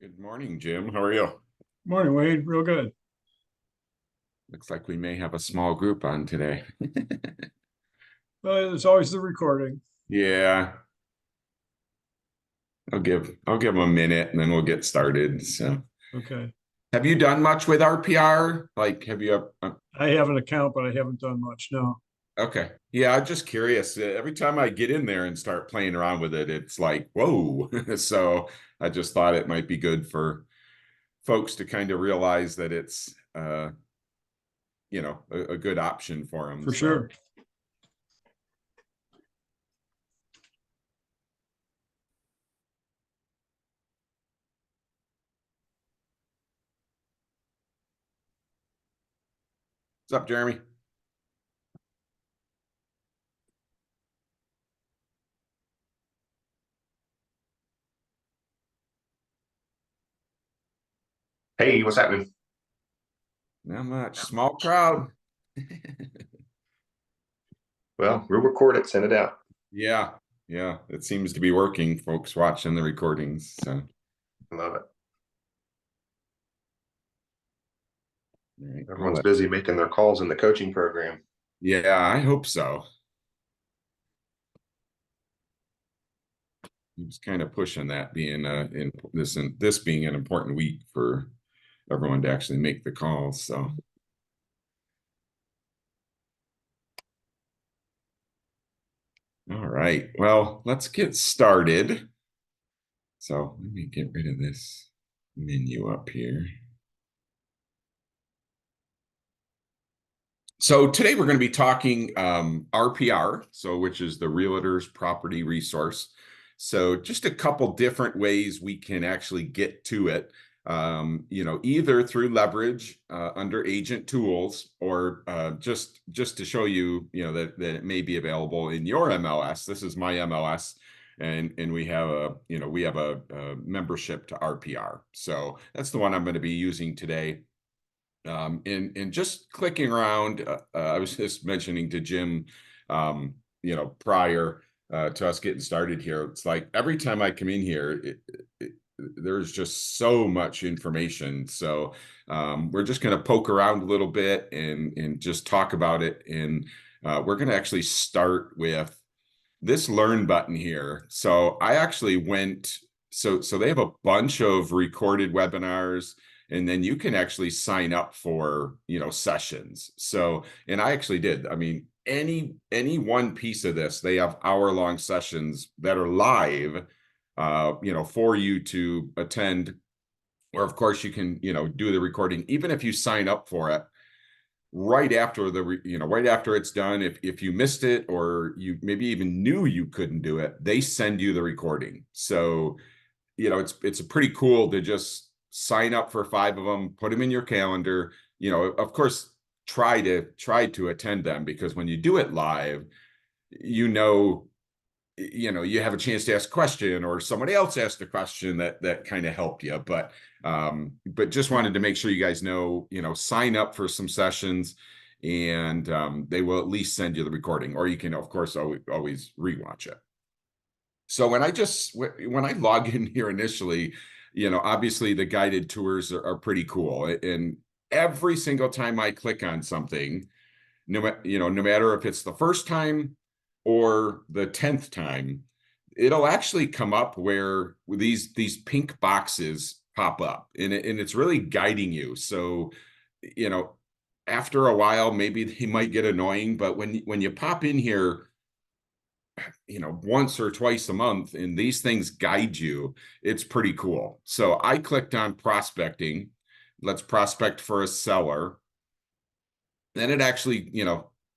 Good morning, Jim. How are you? Morning, Wade. Real good. Looks like we may have a small group on today. There's always the recording. Yeah, I'll give them a minute and then we'll get started. So, Okay. have you done much with RPR? Like, have you? I have an account, but I haven't done much. No. Okay, yeah. I'm just curious. Every time I get in there and start playing around with it, it's like, whoa. So I just thought it might be good for folks to kind of realize that it's, a good option for them. For So, sure. what's up, Jeremy? Hey, what's happening? Not much. Small crowd. Well, we'll record it, send it out. Yeah, yeah, it seems to be working, folks watching the recordings. So, Love it. all right, Everyone's busy making their calls in the coaching program. yeah, I hope so. He was kind of pushing that being in this being an important week for everyone to actually make the calls. So, all right, well, let's get started. So let me get rid of this menu up here. So today we're going to be talking RPR, so which is the Realtor's Property Resource. So just a couple different ways we can actually get to it. Either through leverage under agent tools, or just to show you, that it may be available in your MLS. This is my MLS, and we have a membership to RPR. So that's the one I'm going to be using today. And just clicking around, I was just mentioning to Jim, prior to us getting started here, it's like every time I come in here, there's just so much information. So we're just going to poke around a little bit and just talk about it. And we're going to actually start with this learn button here. So I actually so they have a bunch of recorded webinars, and then you can actually sign up for, sessions. So, and I actually did. I mean, any one piece of this, they have hour-long sessions that are live, for you to attend. Or of course you can, do the recording, even if you sign up for it right after right after it's done. If you missed it, or you maybe even knew you couldn't do it, they send you the recording. So it's pretty cool to just sign up for 5 of them, put them in your calendar. Of course, try to attend them, because when you do it live, you have a chance to ask a question, or somebody else asked a question that kind of helped you. But just wanted to make sure you guys know, sign up for some sessions, and they will at least send you the recording, or you can of course always rewatch it. So when I log in here initially, obviously the guided tours are pretty cool. And every single time I click on something, no matter if it's the first time or the 10th time, it'll actually come up where these pink boxes pop up, and it's really guiding you. So, you know, after a while, maybe they might get annoying, but when you pop in here, once or twice a month, and these things guide you, it's pretty cool. So I clicked on prospecting. Let's prospect for a seller. Then it actually,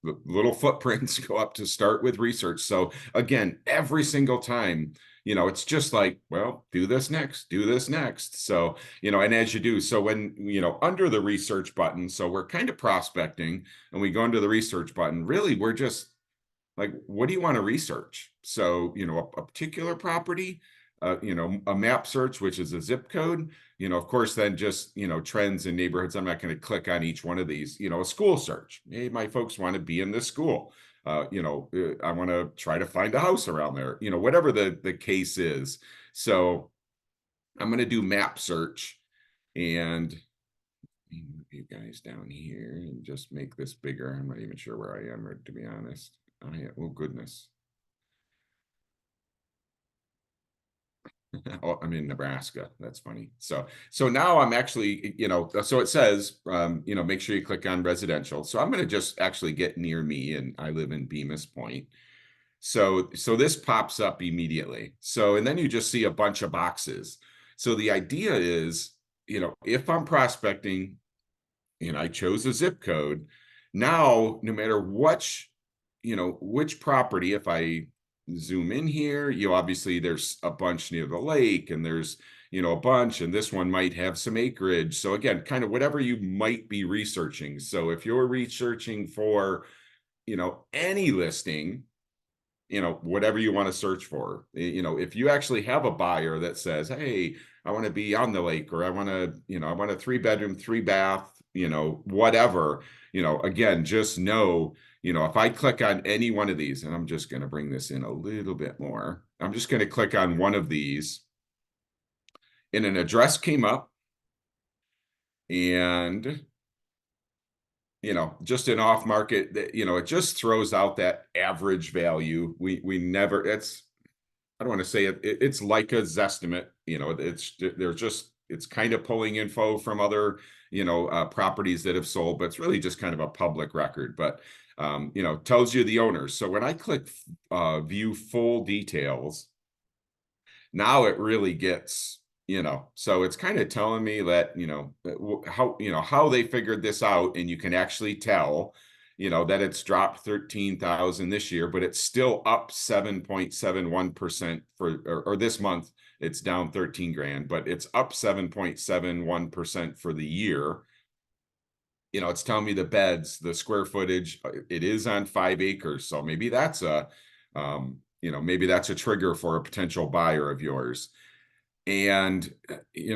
the little footprints go up to start with research. So again, every single time, it's just like, well, do this next, do this next. So, and as you do, so when, under the research button, so we're kind of prospecting, and we go into the research button, really, we're just like, what do you want to research? So, a particular property, a map search, which is a zip code, of course, then just, trends and neighborhoods. I'm not going to click on each one of these. A school search. Hey, my folks want to be in this school. I want to try to find a house around there, whatever the case is. So I'm going to do map search, and let me move you guys down here and just make this bigger. I'm not even sure where I am, to be honest. Oh goodness. Oh, I'm in Nebraska. That's funny. So now I'm actually, so it says, make sure you click on residential. So I'm going to just actually get near me, and I live in Bemis Point. So this pops up immediately. So, and then you just see a bunch of boxes. So the idea is, if I'm prospecting and I chose a zip code, now no matter which property, if I zoom in here, obviously there's a bunch near the lake, and there's a bunch, and this one might have some acreage. So again, kind of whatever you might be researching. So if you're researching for any listing, whatever you want to search for, if you actually have a buyer that says, hey, I want to be on the lake, or I want a 3-bedroom, 3-bath, whatever, again, just know, if I click on any one of these, and I'm just going to bring this in a little bit more, I'm just going to click on one of these, and an address came up, and just an off market, it just throws out that average value. We never, I don't want to say it's like a Zestimate, it's kind of pulling info from other, properties that have sold, but it's really just kind of a public record. But, tells you the owners. So when I click view full details, now it really gets, so it's kind of telling me that, how they figured this out. And you can actually tell, that it's dropped 13,000 this year, but it's still up 7.71% or this month. It's down 13 grand, but it's up 7.71% for the year. It's telling me the beds, the square footage, it is on 5 acres. So maybe that's a, maybe that's a trigger for a potential buyer of yours. And,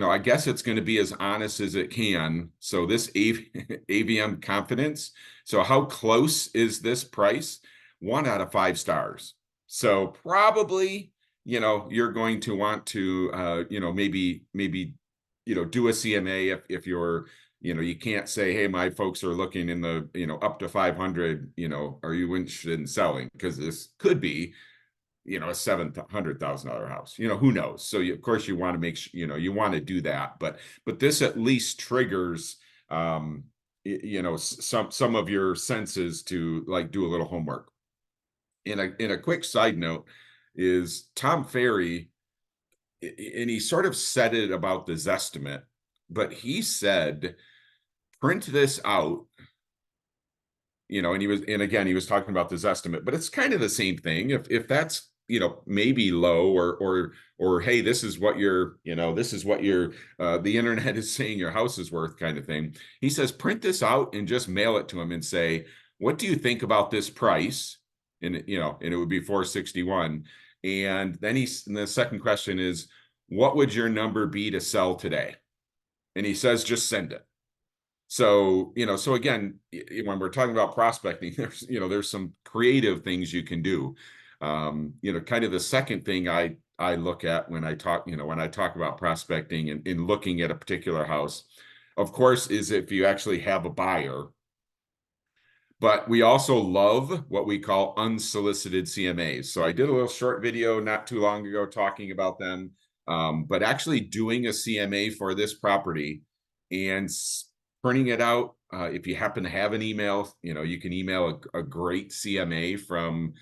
I guess it's going to be as honest as it can. So this AVM confidence. So how close is this price? 1 out of 5 stars. So probably, you're going to want to, maybe, do a CMA if you're, you can't say, hey, my folks are looking in the, up to 500, are you interested in selling? Because this could be, a $700,000 house, who knows? So of course you want to make sure, you want to do that, but this at least triggers, some of your senses to like do a little homework. In a quick side note is Tom Ferry, and he sort of said it about the Zestimate, but he print this out, and he was talking about the Zestimate, but it's kind of the same thing. If that's, maybe low, or hey, this is what the internet is saying your house is worth, kind of thing. He says, print this out and just mail it to him and say, what do you think about this price? And it would be 461. And then the second question is, what would your number be to sell today? And he says, just send it. So, so again, when we're talking about prospecting, there's some creative things you can do. Kind of the second thing I look at when I talk about prospecting and looking at a particular house, of course, is if you actually have a buyer. But we also love what we call unsolicited CMAs. So I did a little short video not too long ago talking about them, but actually doing a CMA for this property and printing it out. If you happen to have an email, you can email a great CMA from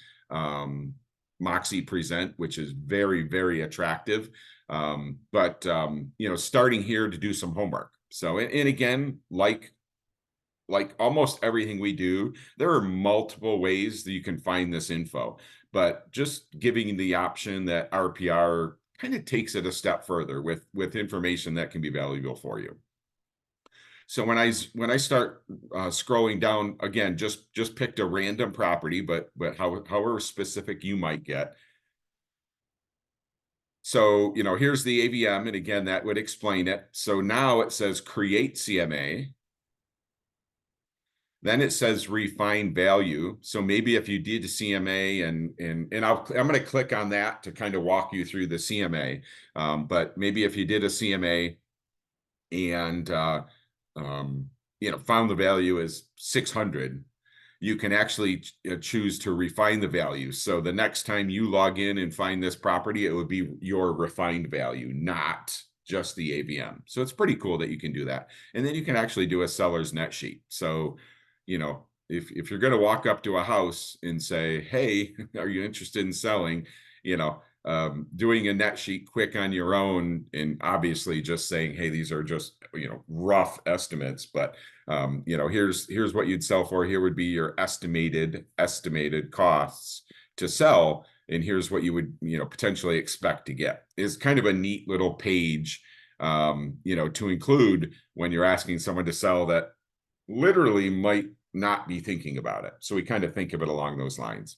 Moxie Present, which is very, very attractive. But starting here to do some homework. So, and again, like almost everything we do, there are multiple ways that you can find this info, but just giving the option that RPR kind of takes it a step further with information that can be valuable for you. So when I start scrolling down, again, just picked a random property, but however specific you might get. So, here's the AVM, and again, that would explain it. So now it says create CMA. Then it says refine value. So maybe if you did a CMA and I'm going to click on that to kind of walk you through the CMA. But maybe if you did a CMA and found the value as 600, you can actually choose to refine the value. So the next time you log in and find this property, it would be your refined value, not just the AVM. So it's pretty cool that you can do that. And then you can actually do a seller's net sheet. So, if you're going to walk up to a house and say, hey, are you interested in selling, doing a net sheet quick on your own, and obviously just saying, hey, these are just, rough estimates, but here's what you'd sell for. Here would be your estimated costs to sell, and here's what you would potentially expect to get. Is kind of a neat little page to include when you're asking someone to sell that literally might not be thinking about it. So we kind of think of it along those lines.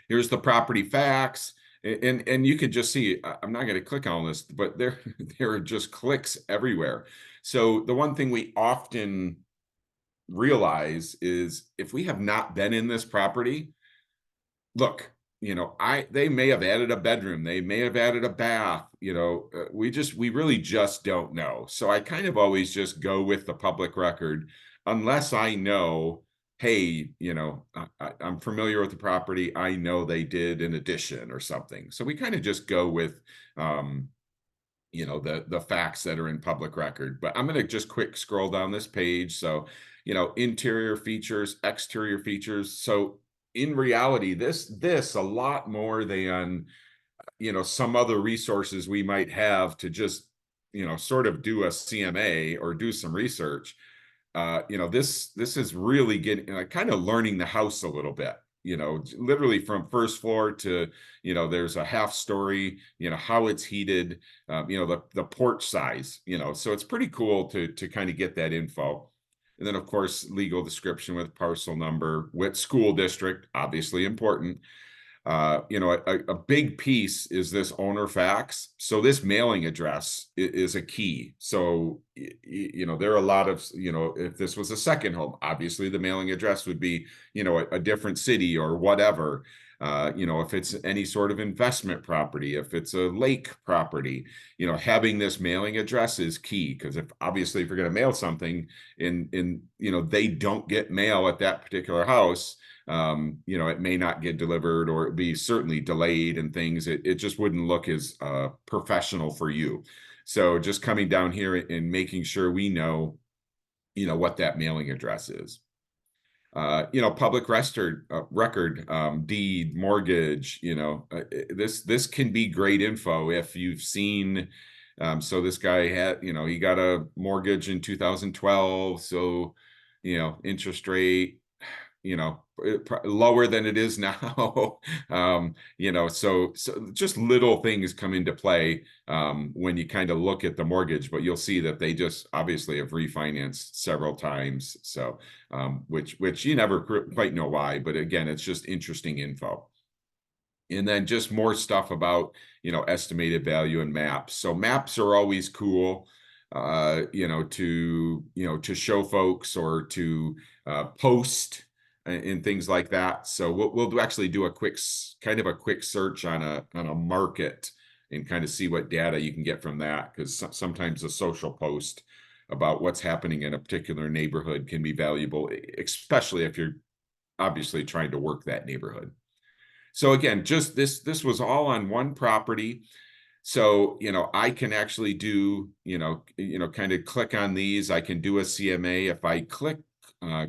Here's the property facts. And you could just see, I'm not going to click on this, but there are just clicks everywhere. So the one thing we often realize is if we have not been in this property, look, they may have added a bedroom, they may have added a bath, we really just don't know. So I kind of always just go with the public record, unless I know, hey, I'm familiar with the property, I know they did an addition or something. So we kind of just go with the facts that are in public record. But I'm going to just quick scroll down this page. So interior features, exterior features. So in reality, this a lot more than some other resources we might have to just sort of do a CMA or do some research. This is really getting kind of learning the house a little bit. Literally from first floor to there's a half story, how it's heated, the porch size, so it's pretty cool to kind of get that info. And then, of course, legal description with parcel number, what school district, obviously important. A big piece is this owner facts. So this mailing address is a key. So, there are a lot of, if this was a second home, obviously the mailing address would be, a different city or whatever. If it's any sort of investment property, if it's a lake property, having this mailing address is key, because if you're going to mail something and they don't get mail at that particular house, it may not get delivered, or be certainly delayed and things. It just wouldn't look as professional for you. So just coming down here and making sure we know, what that mailing address is. Public record, deed, mortgage, this can be great info if you've seen. So this guy had, he got a mortgage in 2012. So, interest rate, lower than it is now. So just little things come into play when you kind of look at the mortgage, but you'll see that they just obviously have refinanced several times. So which you never quite know why, but again, it's just interesting info. And then just more stuff about, estimated value and maps. So maps are always cool, to show folks or to post and things like that. So we'll actually do a quick search on a market and kind of see what data you can get from that, because sometimes a social post about what's happening in a particular neighborhood can be valuable, especially if you're obviously trying to work that neighborhood. So again, just this was all on one property. So, I can actually do, kind of click on these. I can do a CMA if I click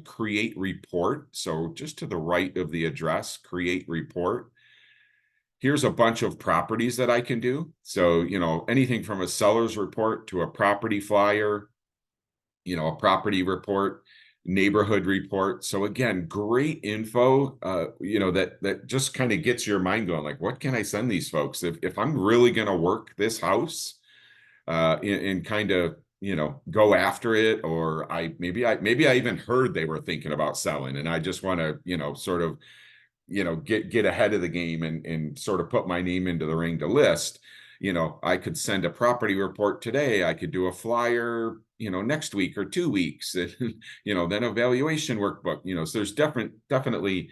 create report. So just to the right of the address, create report. Here's a bunch of properties that I can do. So, anything from a seller's report to a property flyer, a property report, neighborhood report. So again, great info, that just kind of gets your mind going, like, what can I send these folks? If I'm really going to work this house and kind of, go after it, or maybe I even heard they were thinking about selling, and I just want to, sort of, get ahead of the game and sort of put my name into the ring to list. I could send a property report today. I could do a flyer, next week or 2 weeks, and then evaluation workbook, so there's definitely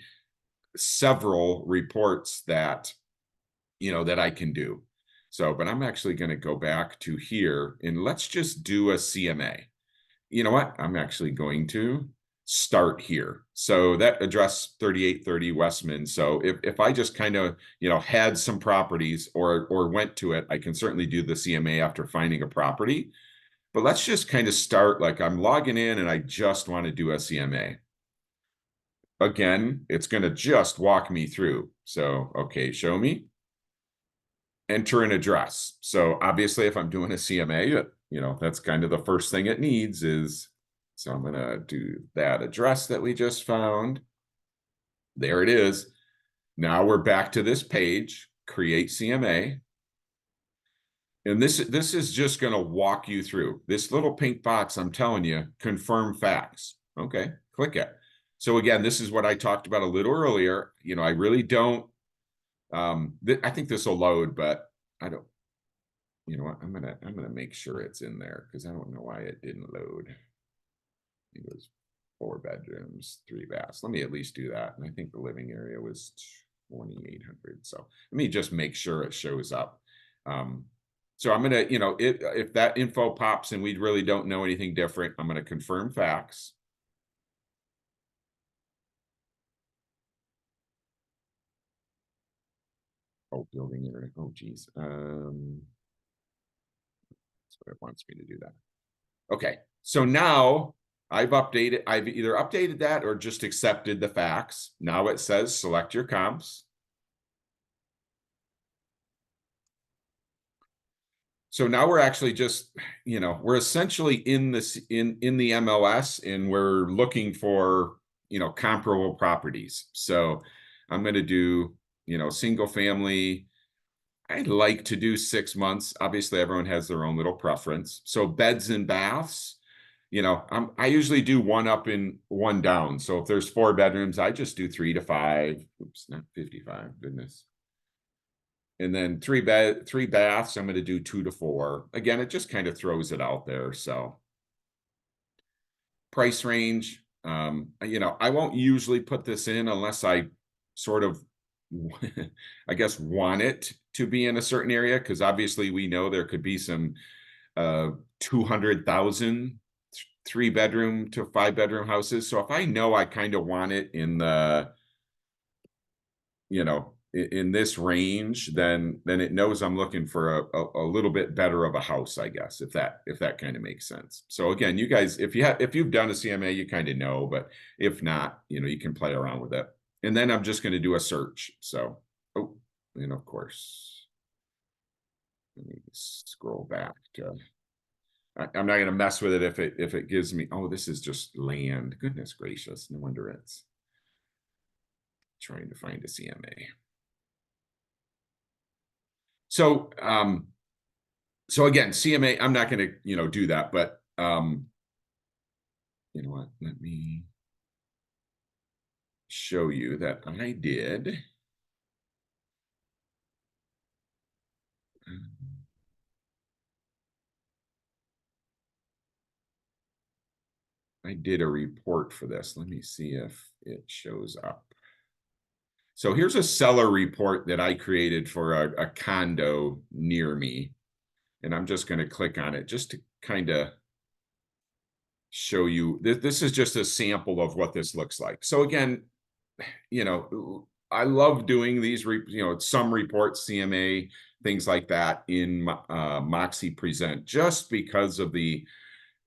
several reports that that I can do. So, but I'm actually going to go back to here and let's just do a CMA. You know what? I'm actually going to start here. So that address 3830 Westman. So if I just kind of, had some properties or went to it, I can certainly do the CMA after finding a property. But let's just kind of start like I'm logging in and I just want to do a CMA. Again, it's going to just walk me through. So, okay, show me. Enter an address. So obviously if I'm doing a CMA, that's kind of the first thing it needs is, so I'm going to do that address that we just found. There it is. Now we're back to this page, create CMA. And this is just going to walk you through this little pink box. I'm telling you, confirm facts. Okay, click it. So again, this is what I talked about a little earlier. I really don't, I think this will load, but I don't, you know what? I'm gonna make sure it's in there because I don't know why it didn't load. It was 4 bedrooms, 3 baths. Let me at least do that. And I think the living area was 2,800. So let me just make sure it shows up. So I'm gonna, if that info pops and we really don't know anything different, I'm gonna confirm facts. Oh, building internet. Oh, geez. That's what it wants me to do that. Okay, so now I've either updated that or just accepted the facts. Now it says select your comps. So now we're actually just, we're essentially in this in the MLS and we're looking for, comparable properties. So I'm going to do, single family. I'd like to do 6 months. Obviously, everyone has their own little preference. So beds and baths, I usually do 1 up and 1 down. So if there's 4 bedrooms, I just do 3 to 5. Oops, not 55. Goodness. And then 3 baths, I'm going to do 2 to 4. Again, it just kind of throws it out there. So price range, I won't usually put this in unless I sort of, I guess, want it to be in a certain area, because obviously we know there could be some 200,000 3-bedroom to 5-bedroom houses. So if I know I kind of want it in the, in this range, then it knows I'm looking for a little bit better of a house, I guess, if that kind of makes sense. So again, you guys, if you've done a CMA, you kind of know, but if not, you can play around with it. And then I'm just going to do a search. So, and of course, let me scroll back to, I'm not going to mess with it if it gives me, oh, this is just land. Goodness gracious. No wonder it's trying to find a CMA. So, so again, CMA, I'm not going to, do that, but, you know what, let me show you that I did. I did a report for this. Let me see if it shows up. So here's a seller report that I created for a condo near me. And I'm just going to click on it just to kind of show you. This is just a sample of what this looks like. So again, I love doing these, some reports, CMA, things like that in Moxie Present, just because of the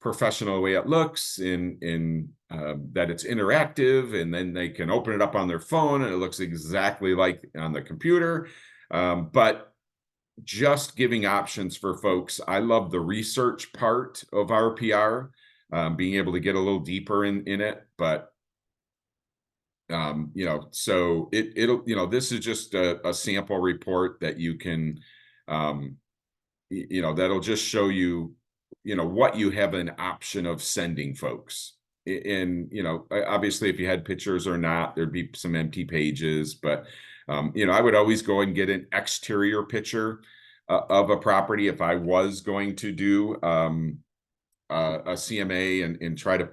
professional way it looks in that it's interactive, and then they can open it up on their phone and it looks exactly like on the computer. But just giving options for folks. I love the research part of RPR, being able to get a little deeper in it, but so it'll, this is just a sample report that you can, that'll just show you, what you have an option of sending folks. And, obviously if you had pictures or not, there'd be some empty pages, but, I would always go and get an exterior picture of a property if I was going to do, a CMA and try to,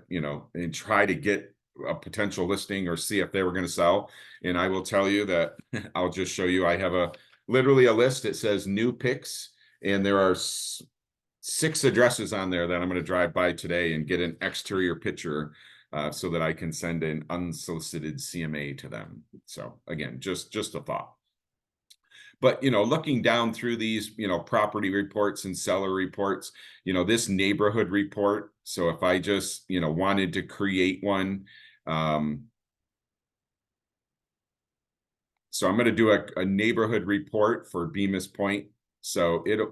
and try to get a potential listing or see if they were going to sell. And I will tell you that I'll just show you, I have literally a list that says new picks, and there are 6 addresses on there that I'm going to drive by today and get an exterior picture so that I can send an unsolicited CMA to them. So again, just a thought. But, looking down through these, property reports and seller reports, this neighborhood report. So if I just, wanted to create one, so I'm going to do a neighborhood report for Bemis Point. So it'll,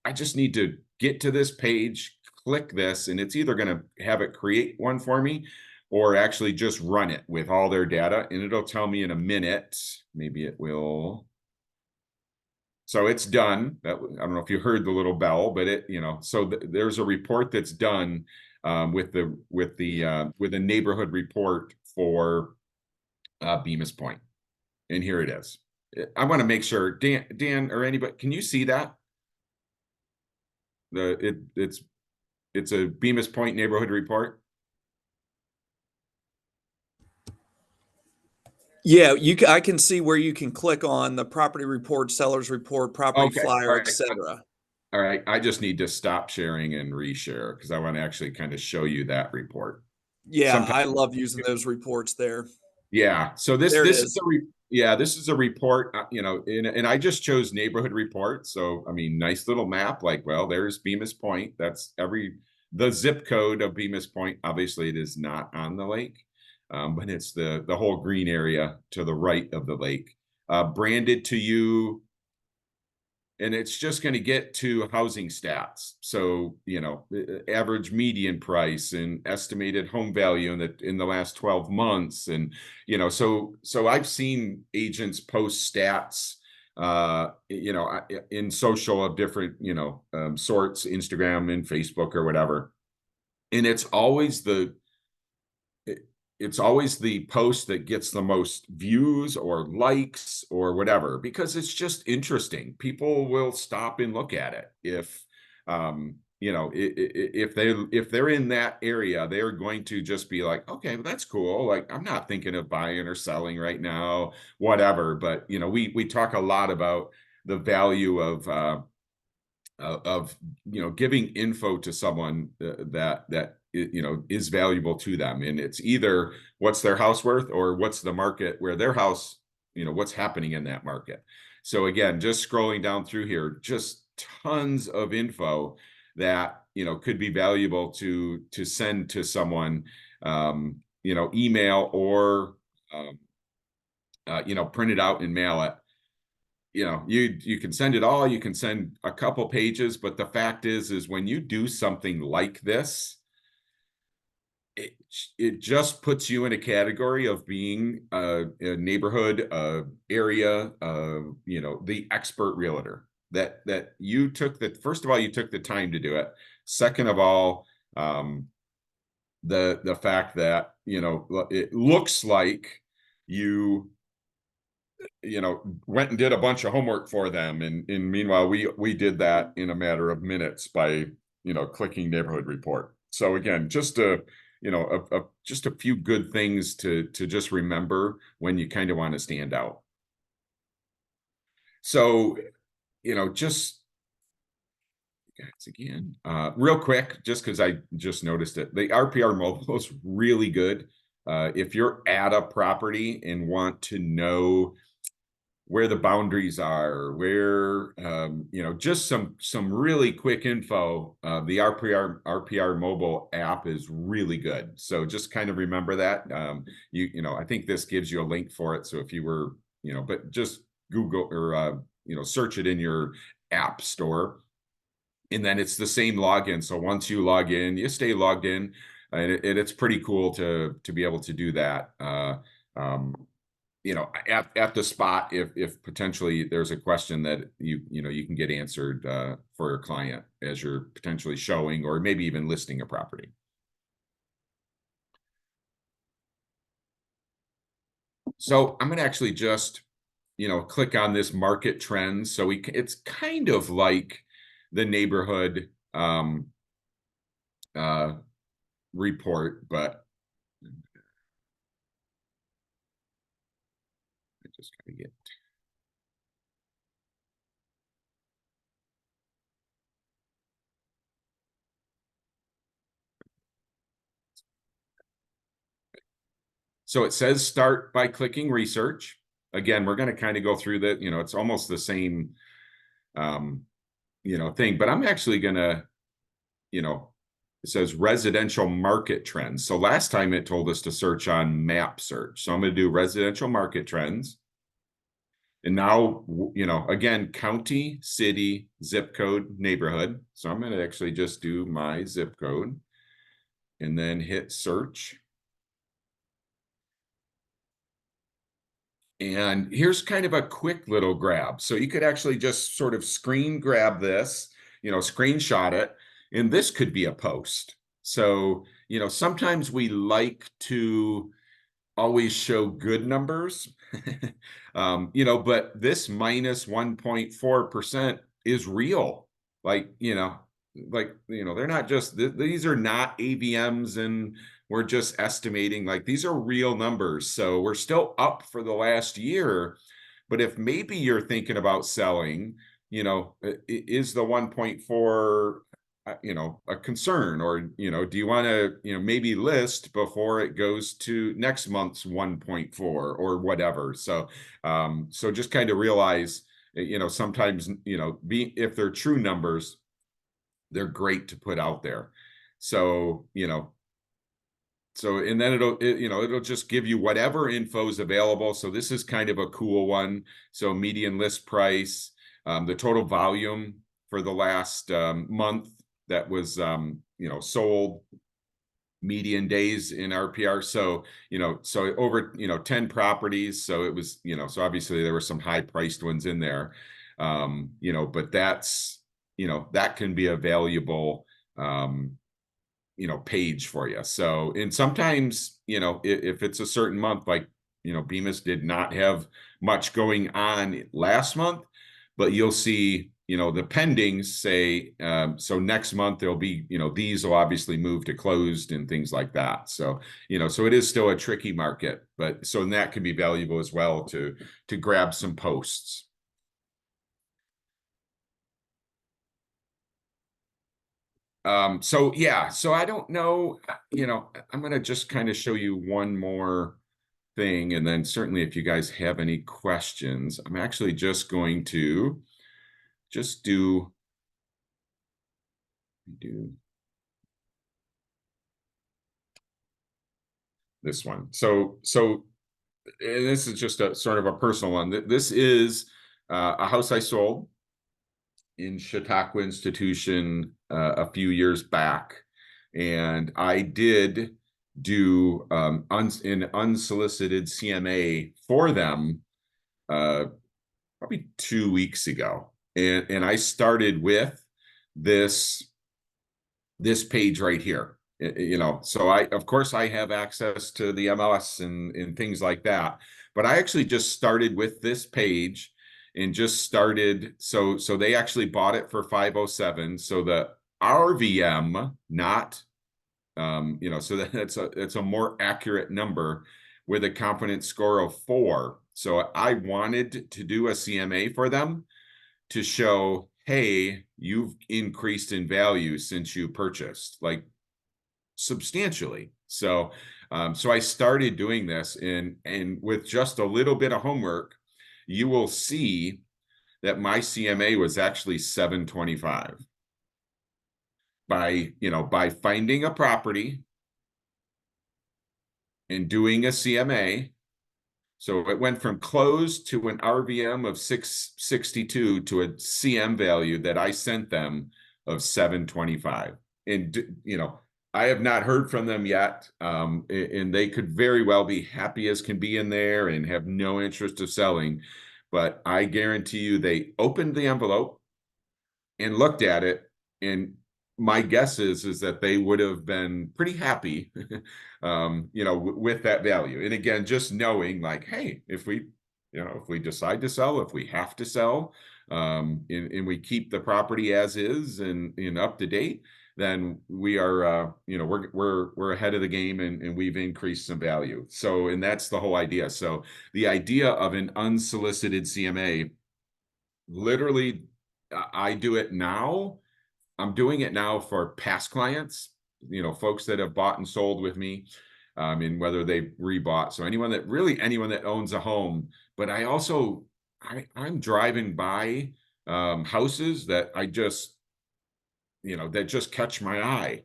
I just need to get to this page, click this, and it's either going to have it create one for me or actually just run it with all their data, and it'll tell me in a minute. Maybe it will. So it's done. I don't know if you heard the little bell, but it, so there's a report that's done with a neighborhood report for Bemis Point. And here it is. I want to make sure, Dan or anybody, can you see that? It's a Bemis Point neighborhood report. Yeah, I can see where you can click on the property report, seller's report, property flyer, etc. All right, I just need to stop sharing and reshare because I want to actually kind of show you that report. Yeah, sometimes I love using those reports there. Yeah, so this is a report, and I just chose neighborhood report. So I mean, nice little map. Like, well, there's Bemis Point. That's the zip code of Bemis Point. Obviously, it is not on the lake. But it's the whole green area to the right of the lake, branded to you, and it's just going to get to housing stats. So, average median price and estimated home value in the last 12 months. And, so I've seen agents post stats, in social of different, sorts, Instagram and Facebook or whatever. And it's always the post that gets the most views or likes or whatever, because it's just interesting. People will stop and look at it. If they're in that area, they're going to just be like, okay, well, that's cool. Like, I'm not thinking of buying or selling right now, whatever. But we talk a lot about the value of giving info to someone that is valuable to them. And it's either what's their house worth or what's the market where their house, what's happening in that market. So again, just scrolling down through here, just tons of info that, could be valuable to send to someone, email or, print it out and mail it. You can send it all, you can send a couple pages, but the fact is when you do something like this, it just puts you in a category of being a neighborhood area, the expert realtor, that you took first of all, you took the time to do it. Second of all, the fact that, it looks like you went and did a bunch of homework for them. And meanwhile, we did that in a matter of minutes by, clicking neighborhood report. So again, just just a few good things to just remember when you kind of want to stand out. So, just guys again, real quick, just because I just noticed it, the RPR mobile is really good. If you're at a property and want to know where the boundaries are, where, just some really quick info. The RPR mobile app is really good. So just kind of remember that. I think this gives you a link for it. So if you were, but just Google or, search it in your app store. And then it's the same login. So once you log in, you stay logged in. And it's pretty cool to be able to do that. At the spot, if potentially there's a question that you can get answered for a client as you're potentially showing or maybe even listing a property. So I'm going to actually just, click on this market trends. So it's kind of like the neighborhood report, but I just gotta get. So it says start by clicking research. Again, we're going to kind of go through that. It's almost the same, thing, but I'm actually going to, it says residential market trends. So last time it told us to search on map search. So I'm going to do residential market trends. And now, again, county, city, zip code, neighborhood. So I'm going to actually just do my zip code and then hit search. And here's kind of a quick little grab. So you could actually just sort of screen grab this, screenshot it, and this could be a post. So, sometimes we like to always show good numbers, but this minus 1.4% is real. They're not just, these are not AVMs and we're just estimating, like these are real numbers. So we're still up for the last year, but if maybe you're thinking about selling, is the 1.4, a concern, or, do you want to, maybe list before it goes to next month's 1.4 or whatever. So, so just kind of realize, sometimes, if they're true numbers, they're great to put out there. So, and then it'll just give you whatever info is available. So this is kind of a cool one. So median list price, the total volume for the last month that was, sold, median days in RPR. So, so over, 10 properties. So it was, so obviously there were some high priced ones in there, but that's, that can be a valuable, page for you. So, and sometimes, if it's a certain month, like, Bemis did not have much going on last month, but you'll see, the pendings say, so next month there'll be, these will obviously move to closed and things like that. So, so it is still a tricky market, but so that can be valuable as well to grab some posts. So yeah, so I don't know, I'm going to just kind of show you one more thing. And then certainly if you guys have any questions, I'm actually just going to just do this one. So and this is just a sort of a personal one. This is a house I sold in Chautauqua Institution a few years back, and I did do an unsolicited CMA for them probably 2 weeks ago, and I started with this page right here. So of course I have access to the MLS and things like that, but I actually just started with this page and just started. So they actually bought it for 507. So the RVM, not, so that's a more accurate number with a confidence score of 4. So I wanted to do a CMA for them to show, hey, you've increased in value since you purchased, like substantially. So, so I started doing this, and with just a little bit of homework, you will see that my CMA was actually 725 by finding a property and doing a CMA. So it went from closed to an RVM of 662 to a CM value that I sent them of 725. And, I have not heard from them yet. And they could very well be happy as can be in there and have no interest of selling. But I guarantee you they opened the envelope and looked at it, and my guess is that they would have been pretty happy, with that value. And again, just knowing, like, hey, if we decide to sell, if we have to sell, and we keep the property as is and up to date, then we are, you know, we're ahead of the game, and we've increased some value. So, and that's the whole idea. So the idea of an unsolicited CMA, literally, I do it now. I'm doing it now for past clients, you know, folks that have bought and sold with me, and whether they rebought. So anyone that owns a home. But I also, I'm driving by houses that I just, you know, that just catch my eye.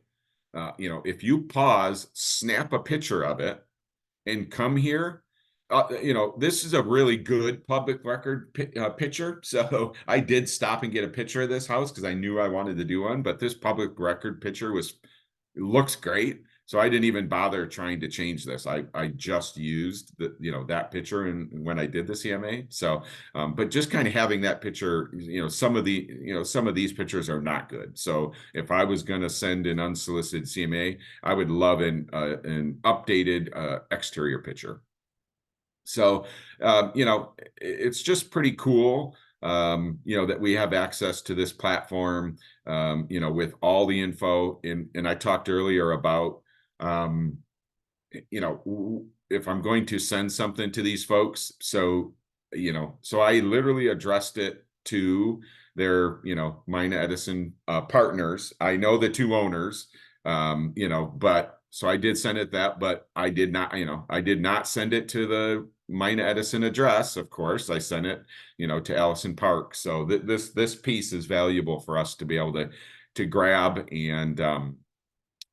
You know, if you pause, snap a picture of it, and come here, you know, this is a really good public record picture. So I did stop and get a picture of this house because I knew I wanted to do one, but this public record picture it looks great. So I didn't even bother trying to change this. I just used the, you know, that picture and when I did the CMA. So, but just kind of having that picture, you know, some of these pictures are not good. So if I was going to send an unsolicited CMA, I would love an updated exterior picture. So, you know, it's just pretty cool, you know, that we have access to this platform, you know, with all the info. And I talked earlier about, you know, if I'm going to send something to these folks. So, you know, so I literally addressed it to their, you know, Mina Edison partners. I know the two owners, you know, but so I did send it that, but I did not, you know, I did not send it to the Mina Edison address. Of course, I sent it, you know, to Allison Park. So this piece is valuable for us to be able to grab and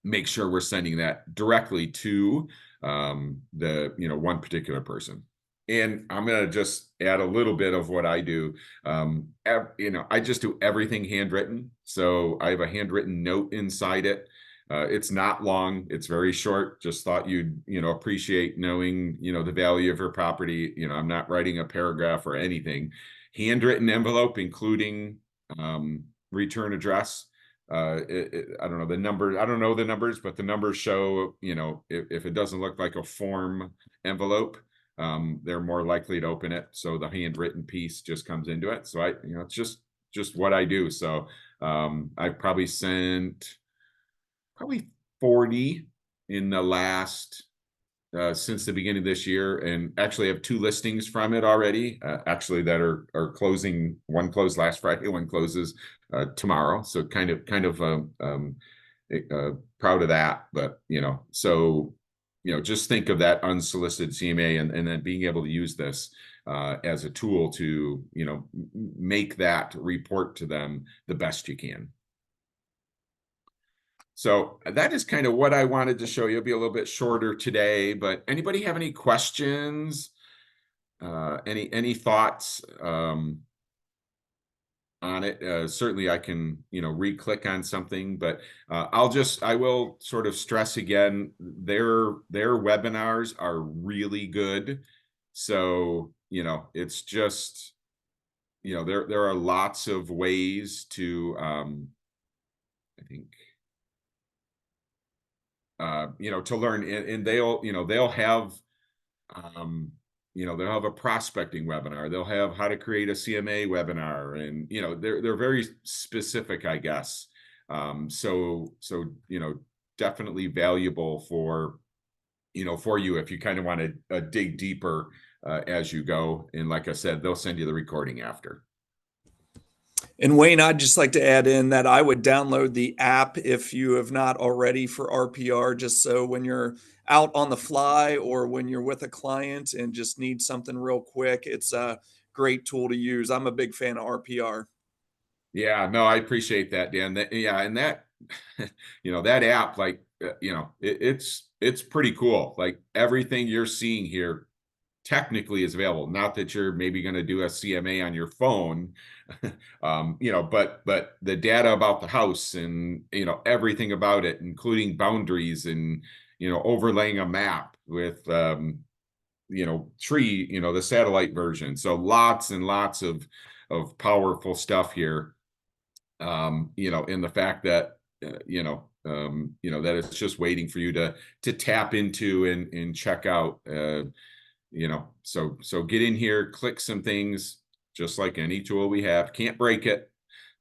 make sure we're sending that directly to the, you know, one particular person. And I'm going to just add a little bit of what I do. You know, I just do everything handwritten. So I have a handwritten note inside it. It's not long. It's very short. Just thought you'd, you know, appreciate knowing, you know, the value of your property. You know, I'm not writing a paragraph or anything. Handwritten envelope, including return address. I don't know the numbers. I don't know the numbers, but the numbers show, you know, if it doesn't look like a form envelope, they're more likely to open it. So the handwritten piece just comes into it. So you know, it's just what I do. So I've probably sent 40 in the last since the beginning of this year, and actually have 2 listings from it already, actually that are closing. One closed last Friday, one closes tomorrow. So kind of proud of that. But you know, so you know, just think of that unsolicited CMA, and then being able to use this as a tool to, you know, make that report to them the best you can. So that is kind of what I wanted to show you. It'll be a little bit shorter today, but anybody have any questions? Any thoughts on it? Certainly I can, you know, re-click on something, but I will sort of stress again, their webinars are really good. So, you know, it's just, you know, there are lots of ways to, I think, you know, to learn, and they'll, you know, they'll have, you know, they'll have a prospecting webinar. They'll have how to create a CMA webinar, and you know, they're very specific, I guess. So you know, definitely valuable for, you know, for you if you kind of want to dig deeper as you go. And like I said, they'll send you the recording after. And Wayne, I'd just like to add in that I would download the app if you have not already for RPR, just so when you're out on the fly or when you're with a client and just need something real quick, it's a great tool to use. I'm a big fan of RPR. Yeah, no, I appreciate that, Dan. Yeah, and that, you know, that app, like, you know, it's pretty cool. Like everything you're seeing here technically is available. Not that you're maybe going to do a CMA on your phone, you know, but the data about the house and, you know, everything about it, including boundaries and, you know, overlaying a map with, you know, tree, you know, the satellite version. So lots and lots of powerful stuff here. You know, in the fact that, you know, that it's just waiting for you to tap into and check out, you know, so get in here, click some things, just like any tool we have. Can't break it,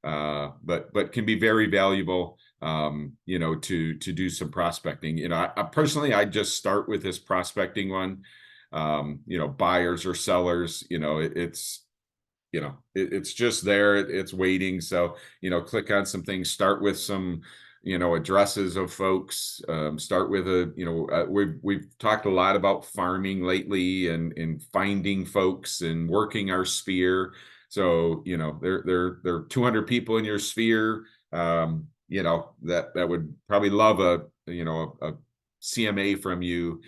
but can be very valuable. you know, to do some prospecting. You know, I personally, I just start with this prospecting one. You know, buyers or sellers, you know, it's just there, it's waiting. So, you know, click on some things, start with some, you know, addresses of folks, start with we've talked a lot about farming lately and finding folks and working our sphere. So, you know, there are 200 people in your sphere, you know, that would probably love a CMA from you,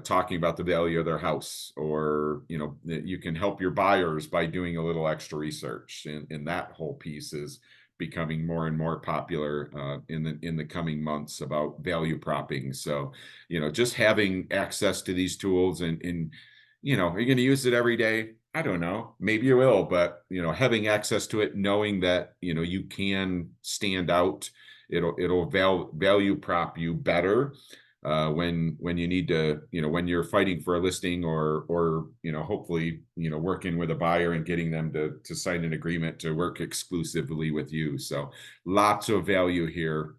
talking about the value of their house, or, you know, that you can help your buyers by doing a little extra research. And that whole piece is becoming more and more popular in the coming months about value propping. So, you know, just having access to these tools and you know, are you going to use it every day? I don't know. Maybe you will, but, you know, having access to it, knowing that, you know, you can stand out, it'll value prop you better when you need to, you know, when you're fighting for a listing, or you know, hopefully, you know, working with a buyer and getting them to sign an agreement to work exclusively with you. So lots of value here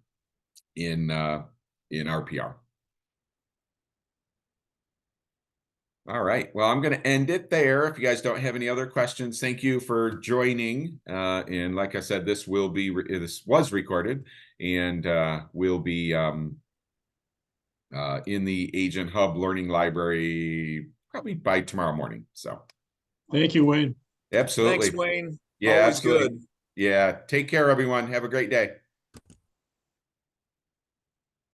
in RPR. All right. Well, I'm going to end it there. If you guys don't have any other questions, thank you for joining. And like I said, this was recorded, and will be in the Agent Hub Learning Library probably by tomorrow morning. So Thank you, Wayne. absolutely. Thanks, Wayne. Yeah, Always absolutely. good. Yeah. Take care, everyone. Have a great day.